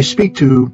I speak to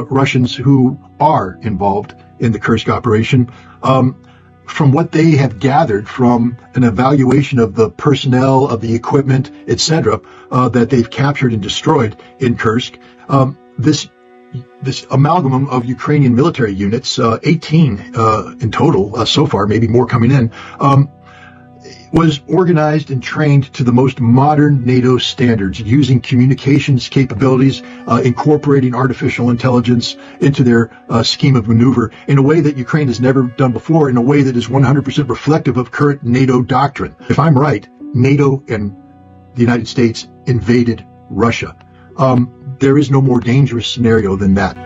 Russians who are involved in the Kursk operation, from what they have gathered from an evaluation of the personnel, of the equipment, etc., that they've captured and destroyed in Kursk, this amalgam of Ukrainian military units, 18 in total so far, maybe more coming in, was organized and trained to the most modern NATO standards, using communications capabilities, incorporating artificial intelligence into their scheme of maneuver in a way that Ukraine has never done before, in a way that is 100% reflective of current NATO doctrine. If I'm right, NATO and the United States invaded Russia. There is no more dangerous scenario than that.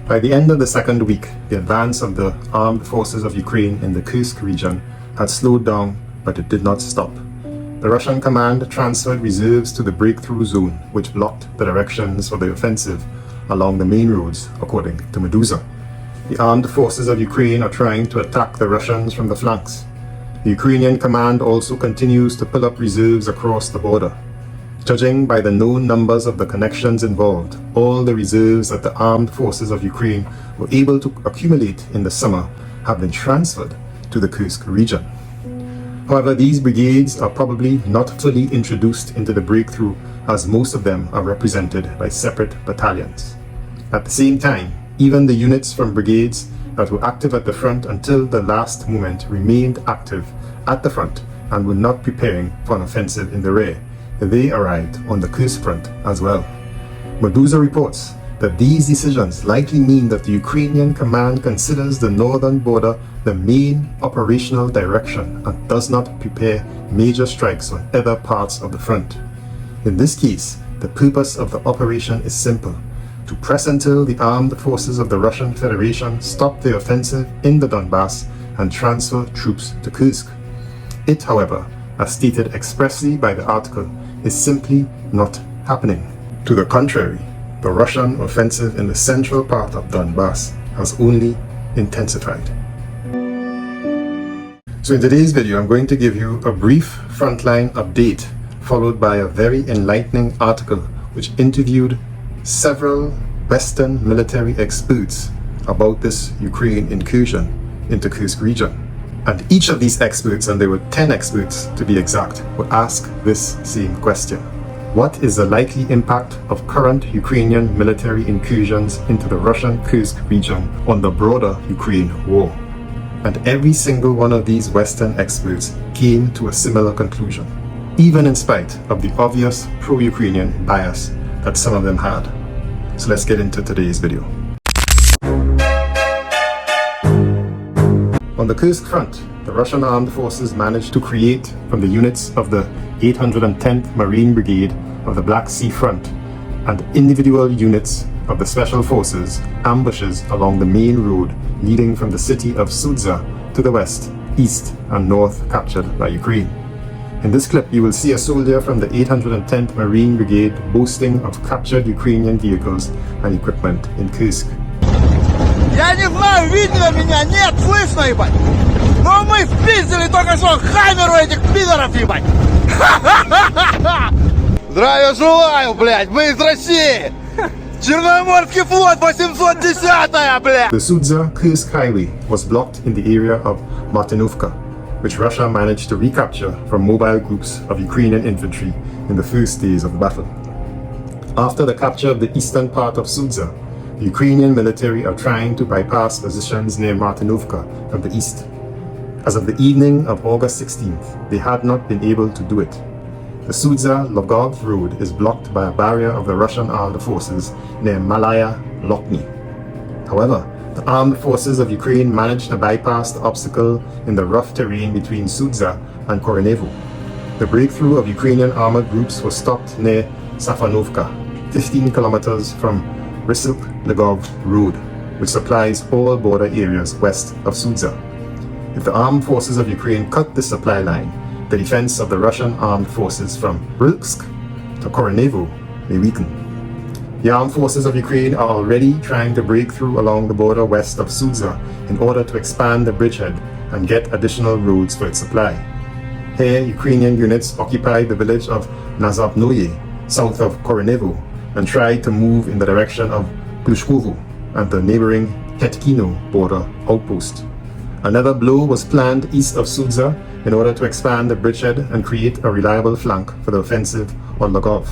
By the end of the second week, the advance of the armed forces of Ukraine in the Kursk region had slowed down, but it did not stop. The Russian command transferred reserves to the breakthrough zone, which blocked the directions for the offensive along the main roads, according to Medusa. The armed forces of Ukraine are trying to attack the Russians from the flanks. The Ukrainian command also continues to pull up reserves across the border. Judging by the known numbers of the connections involved, all the reserves that the armed forces of Ukraine were able to accumulate in the summer have been transferred to the Kursk region. However, these brigades are probably not fully introduced into the breakthrough, as most of them are represented by separate battalions. At the same time, even the units from brigades that were active at the front until the last moment remained active at the front and were not preparing for an offensive in the rear. They arrived on the Kursk front as well. Medusa reports that these decisions likely mean that the Ukrainian command considers the northern border the main operational direction and does not prepare major strikes on other parts of the front. In this case, the purpose of the operation is simple: to press until the armed forces of the Russian Federation stop the offensive in the Donbas and transfer troops to Kursk. It, however, as stated expressly by the article, is simply not happening. To the contrary, the Russian offensive in the central part of Donbas has only intensified. So in today's video, I'm going to give you a brief Frontline update, followed by a very enlightening article which interviewed several Western military experts about this Ukraine incursion into Kursk region. And each of these experts, and there were 10 experts to be exact, would ask this same question: what is the likely impact of current Ukrainian military incursions into the Russian Kursk region on the broader Ukraine war? And every single one of these Western experts came to a similar conclusion, even in spite of the obvious pro-Ukrainian bias that some of them had. So let's get into today's video. On the Kursk front, the Russian armed forces managed to create from the units of the 810th Marine Brigade of the Black Sea Front and individual units of the Special Forces ambushes along the main road leading from the city of Sudza to the west, east, and north captured by Ukraine. In this clip, you will see a soldier from the 810th Marine Brigade boasting of captured Ukrainian vehicles and equipment in Kursk. Я не знаю, видно меня, нет, слышно, ебать. Но мы впиздили только что хаммеру этих пидоров, ебать. Здравия желаю, блядь, мы из России. Черноморский флот 810-я, блядь. The Sudza-Kursk highway was blocked in the area of Martinovka, which Russia managed to recapture from mobile groups of Ukrainian infantry in the first days of the battle. After the capture of the eastern part of Sudza, the Ukrainian military are trying to bypass positions near Martinovka from the east. As of the evening of August 16th, they had not been able to do it. The Sudza-Logov road is blocked by a barrier of the Russian armed forces near Malaya Lokny. However, the armed forces of Ukraine managed to bypass the obstacle in the rough terrain between Sudza and Koronevo. The breakthrough of Ukrainian armored groups was stopped near Safanovka, 15 kilometers from Rysyk-Legov Road, which supplies all border areas west of Sudza. If the armed forces of Ukraine cut this supply line, the defense of the Russian armed forces from Kursk to Koronevo may weaken. The armed forces of Ukraine are already trying to break through along the border west of Sudza in order to expand the bridgehead and get additional roads for its supply. Here, Ukrainian units occupied the village of Nazapnoye, south of Koronevo, and tried to move in the direction of Glushkovo and the neighboring Ketkino border outpost. Another blow was planned east of Sudza in order to expand the bridgehead and create a reliable flank for the offensive on Logov.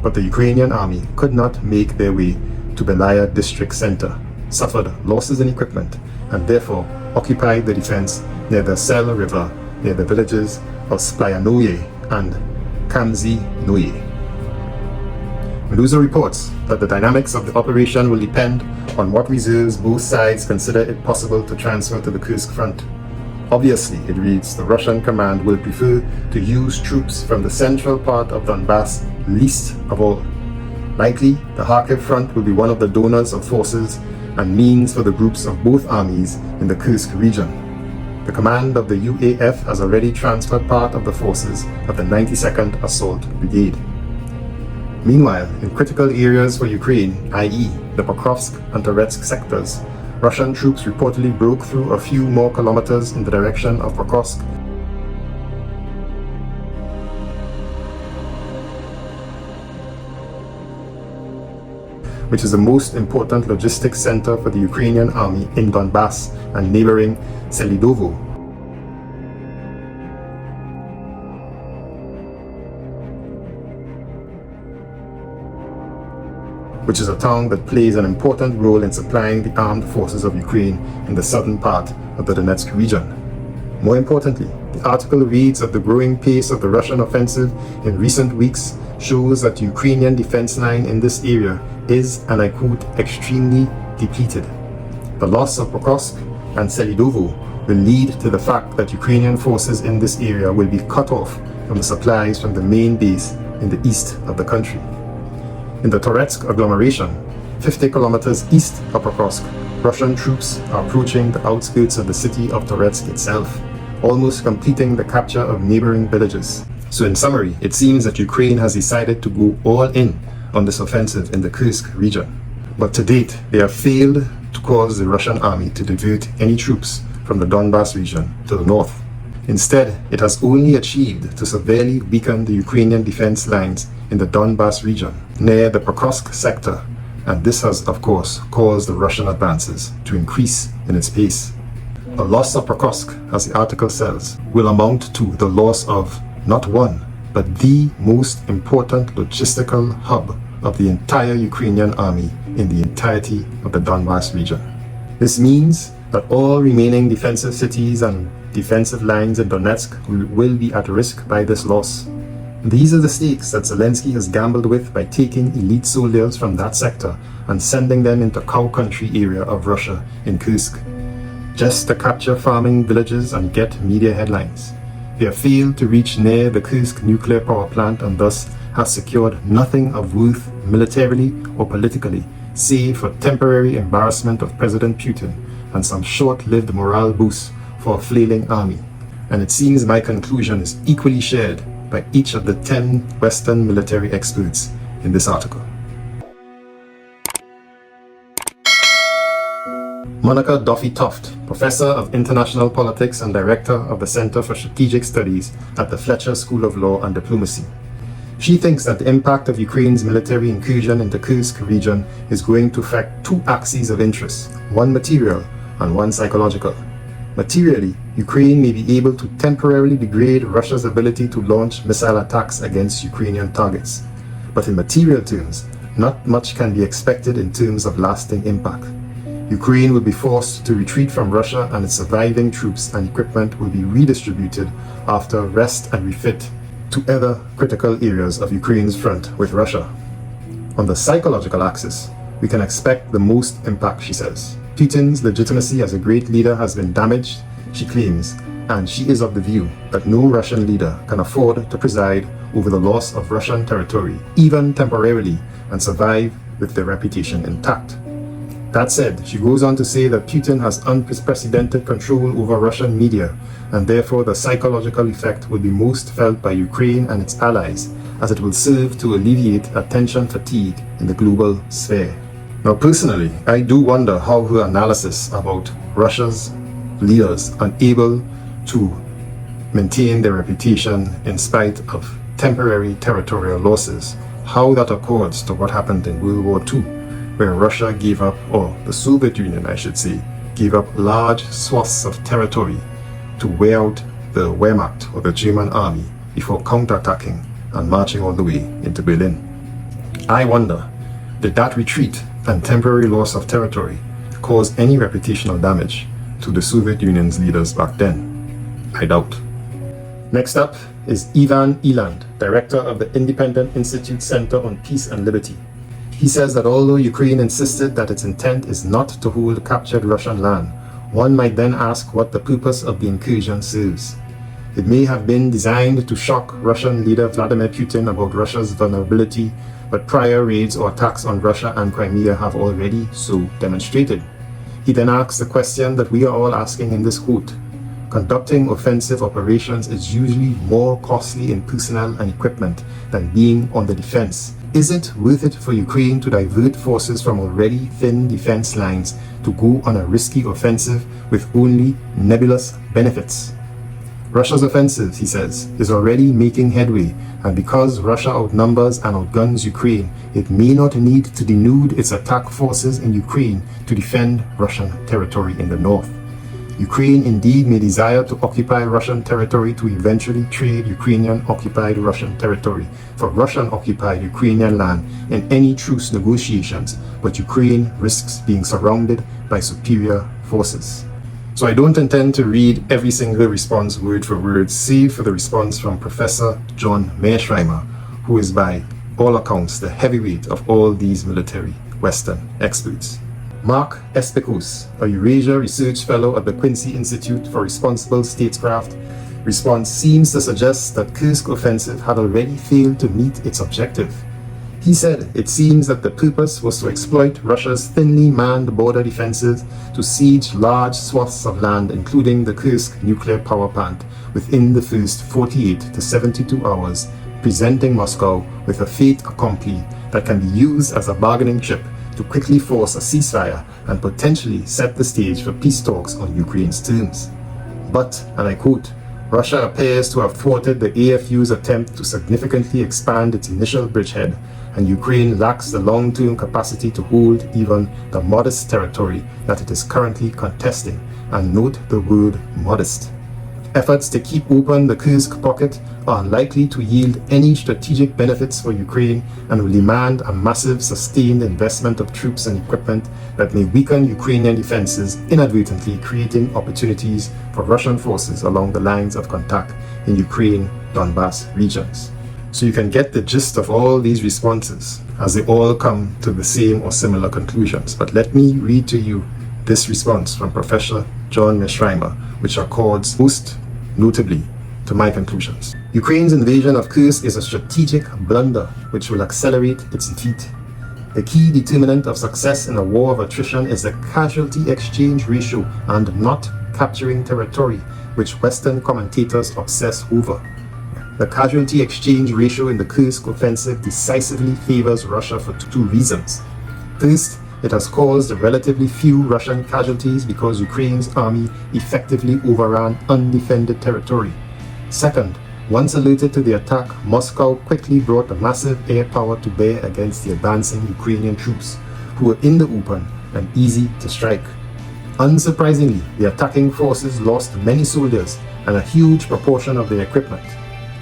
But the Ukrainian army could not make their way to Belaya district center, suffered losses in equipment, and therefore occupied the defense near the Sel River near the villages of Splyannoye and Kamzinoye. Medusa reports that the dynamics of the operation will depend on what reserves both sides consider it possible to transfer to the Kursk front. Obviously, it reads, the Russian command will prefer to use troops from the central part of Donbas least of all. Likely, the Kharkiv front will be one of the donors of forces and means for the groups of both armies in the Kursk region. The command of the UAF has already transferred part of the forces of the 92nd Assault Brigade. Meanwhile, in critical areas for Ukraine, i.e. the Pokrovsk and Toretsk sectors, Russian troops reportedly broke through a few more kilometers in the direction of Kursk, which is the most important logistics center for the Ukrainian army in Donbas and neighboring Selidovo. Which is a town that plays an important role in supplying the armed forces of Ukraine in the southern part of the Donetsk region. More importantly, the article reads that the growing pace of the Russian offensive in recent weeks shows that the Ukrainian defense line in this area is, and I quote, extremely depleted. The loss of Kursk and Selidovo will lead to the fact that Ukrainian forces in this area will be cut off from the supplies from the main base in the east of the country. In the Toretsk agglomeration, 50 kilometers east of Kursk, Russian troops are approaching the outskirts of the city of Toretsk itself, almost completing the capture of neighboring villages. So in summary, it seems that Ukraine has decided to go all in on this offensive in the Kursk region. But to date, they have failed to cause the Russian army to divert any troops from the Donbas region to the north. Instead, it has only achieved to severely weaken the Ukrainian defense lines in the Donbas region, near the Pokrovsk sector, and this has, of course, caused the Russian advances to increase in its pace. The loss of Pokrovsk, as the article says, will amount to the loss of not one, but the most important logistical hub of the entire Ukrainian army in the entirety of the Donbas region. This means that all remaining defensive cities and defensive lines in Donetsk will be at risk by this loss. These are the stakes that Zelensky has gambled with by taking elite soldiers from that sector and sending them into cow country area of Russia in Kursk, just to capture farming villages and get media headlines. They have failed to reach near the Kursk nuclear power plant and thus have secured nothing of worth militarily or politically, save for temporary embarrassment of President Putin and some short-lived morale boost for a flailing army. And it seems my conclusion is equally shared by each of the 10 Western military experts in this article. Monica Duffy-Toft, Professor of International Politics and Director of the Center for Strategic Studies at the Fletcher School of Law and Diplomacy. She thinks that the impact of Ukraine's military incursion into Kursk region is going to affect two axes of interest, one material and one psychological. Materially, Ukraine may be able to temporarily degrade Russia's ability to launch missile attacks against Ukrainian targets. But in material terms, not much can be expected in terms of lasting impact. Ukraine will be forced to retreat from Russia and its surviving troops and equipment will be redistributed after rest and refit to other critical areas of Ukraine's front with Russia. On the psychological axis, we can expect the most impact, she says. Putin's legitimacy as a great leader has been damaged, she claims, and she is of the view that no Russian leader can afford to preside over the loss of Russian territory, even temporarily, and survive with their reputation intact. That said, she goes on to say that Putin has unprecedented control over Russian media, and therefore the psychological effect will be most felt by Ukraine and its allies, as it will serve to alleviate attention fatigue in the global sphere. Now personally, I do wonder how her analysis about Russia's leaders unable to maintain their reputation in spite of temporary territorial losses, how that accords to what happened in World War II, where Russia gave up, or the Soviet Union I should say, gave up large swaths of territory to wear out the Wehrmacht, or the German army, before counterattacking and marching all the way into Berlin. I wonder, did that retreat and temporary loss of territory cause any reputational damage to the Soviet Union's leaders back then? I doubt. Next up is Ivan Eland, director of the Independent Institute Center on Peace and Liberty. He says that although Ukraine insisted that its intent is not to hold captured Russian land, one might then ask what the purpose of the incursion serves. It may have been designed to shock Russian leader Vladimir Putin about Russia's vulnerability, but prior raids or attacks on Russia and Crimea have already so demonstrated. He then asks the question that we are all asking in this quote: conducting offensive operations is usually more costly in personnel and equipment than being on the defense. Is it worth it for Ukraine to divert forces from already thin defense lines to go on a risky offensive with only nebulous benefits? Russia's offensive, he says, is already making headway, and because Russia outnumbers and outguns Ukraine, it may not need to denude its attack forces in Ukraine to defend Russian territory in the north. Ukraine indeed may desire to occupy Russian territory to eventually trade Ukrainian-occupied Russian territory for Russian-occupied Ukrainian land in any truce negotiations, but Ukraine risks being surrounded by superior forces. So I don't intend to read every single response word for word, save for the response from Professor John Mearshreimer, who is by all accounts the heavyweight of all these military Western experts. Mark Espicos, a Eurasia Research Fellow at the Quincy Institute for Responsible Statecraft, response seems to suggest that Kursk offensive had already failed to meet its objective. He said it seems that the purpose was to exploit Russia's thinly manned border defenses to siege large swaths of land, including the Kursk nuclear power plant, within the first 48 to 72 hours, presenting Moscow with a fait accompli that can be used as a bargaining chip to quickly force a ceasefire and potentially set the stage for peace talks on Ukraine's terms. But, and I quote, Russia appears to have thwarted the AFU's attempt to significantly expand its initial bridgehead, and Ukraine lacks the long-term capacity to hold even the modest territory that it is currently contesting, and note the word modest. Efforts to keep open the Kursk pocket are unlikely to yield any strategic benefits for Ukraine and will demand a massive sustained investment of troops and equipment that may weaken Ukrainian defenses, inadvertently creating opportunities for Russian forces along the lines of contact in Ukraine, Donbas regions. So you can get the gist of all these responses as they all come to the same or similar conclusions. But let me read to you this response from Professor John Mearshreimer, which accords most notably to my conclusions. Ukraine's invasion of Kursk is a strategic blunder which will accelerate its defeat. The key determinant of success in a war of attrition is the casualty exchange ratio and not capturing territory, which Western commentators obsess over. The casualty exchange ratio in the Kursk offensive decisively favors Russia for two reasons. First, it has caused relatively few Russian casualties because Ukraine's army effectively overran undefended territory. Second, once alerted to the attack, Moscow quickly brought a massive air power to bear against the advancing Ukrainian troops, who were in the open and easy to strike. Unsurprisingly, the attacking forces lost many soldiers and a huge proportion of their equipment.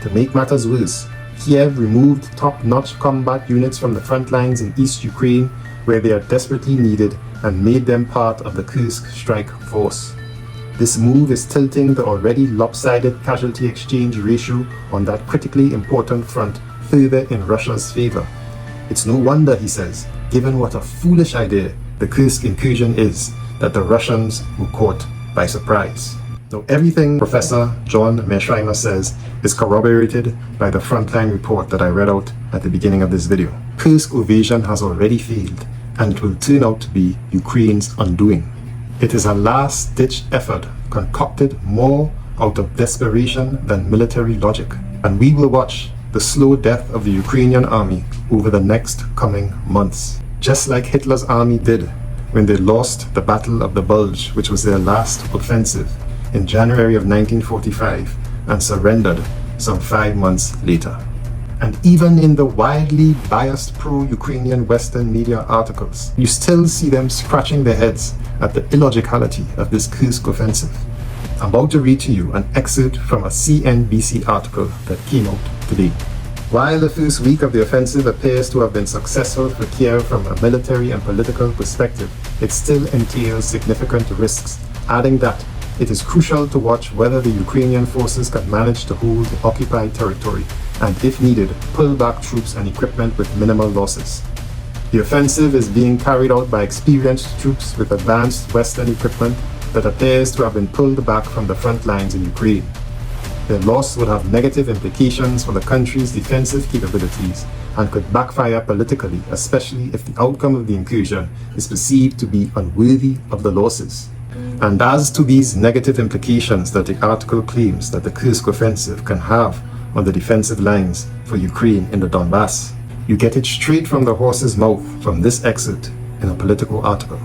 To make matters worse, Kiev removed top-notch combat units from the front lines in East Ukraine, where they are desperately needed, and made them part of the Kursk strike force. This move is tilting the already lopsided casualty exchange ratio on that critically important front further in Russia's favor. It's no wonder, he says, given what a foolish idea the Kursk incursion is, that the Russians were caught by surprise. Now, everything Professor John Mearshreimer says is corroborated by the Frontline report that I read out at the beginning of this video. Kursk evasion has already failed, and it will turn out to be Ukraine's undoing. It is a last-ditch effort concocted more out of desperation than military logic, and we will watch the slow death of the Ukrainian army over the next coming months, just like Hitler's army did when they lost the Battle of the Bulge, which was their last offensive in January of 1945, and surrendered some 5 months later. And even in the widely biased pro-Ukrainian Western media articles, you still see them scratching their heads at the illogicality of this Kursk offensive. I'm about to read to you an excerpt from a CNBC article that came out today. While the first week of the offensive appears to have been successful for Kiev from a military and political perspective, it still entails significant risks, adding that it is crucial to watch whether the Ukrainian forces can manage to hold the occupied territory and, if needed, pull back troops and equipment with minimal losses. The offensive is being carried out by experienced troops with advanced Western equipment that appears to have been pulled back from the front lines in Ukraine. Their loss would have negative implications for the country's defensive capabilities and could backfire politically, especially if the outcome of the incursion is perceived to be unworthy of the losses. And as to these negative implications that the article claims that the Kursk offensive can have on the defensive lines for Ukraine in the Donbas, you get it straight from the horse's mouth from this excerpt in a Politico article.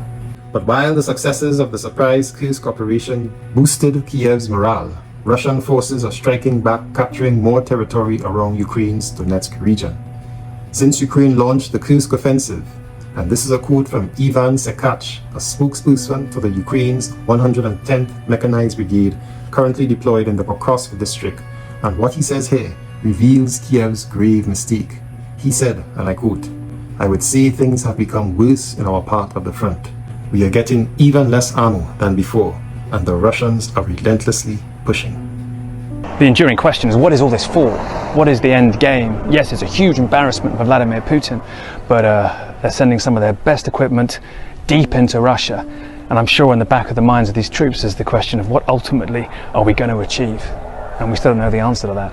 But while the successes of the surprise Kursk operation boosted Kiev's morale, Russian forces are striking back, capturing more territory around Ukraine's Donetsk region. Since Ukraine launched the Kursk offensive, and this is a quote from Ivan Sekach, a spokesperson for the Ukraine's 110th Mechanized Brigade, currently deployed in the Pokrovks district, and what he says here reveals Kiev's grave mistake. He said, and I quote, "I would say things have become worse in our part of the front. We are getting even less ammo than before, and the Russians are relentlessly pushing." The enduring question is, what is all this for? What is the end game? Yes, it's a huge embarrassment for Vladimir Putin, but they're sending some of their best equipment deep into Russia. And I'm sure in the back of the minds of these troops is the question of what ultimately are we going to achieve? And we still don't know the answer to that.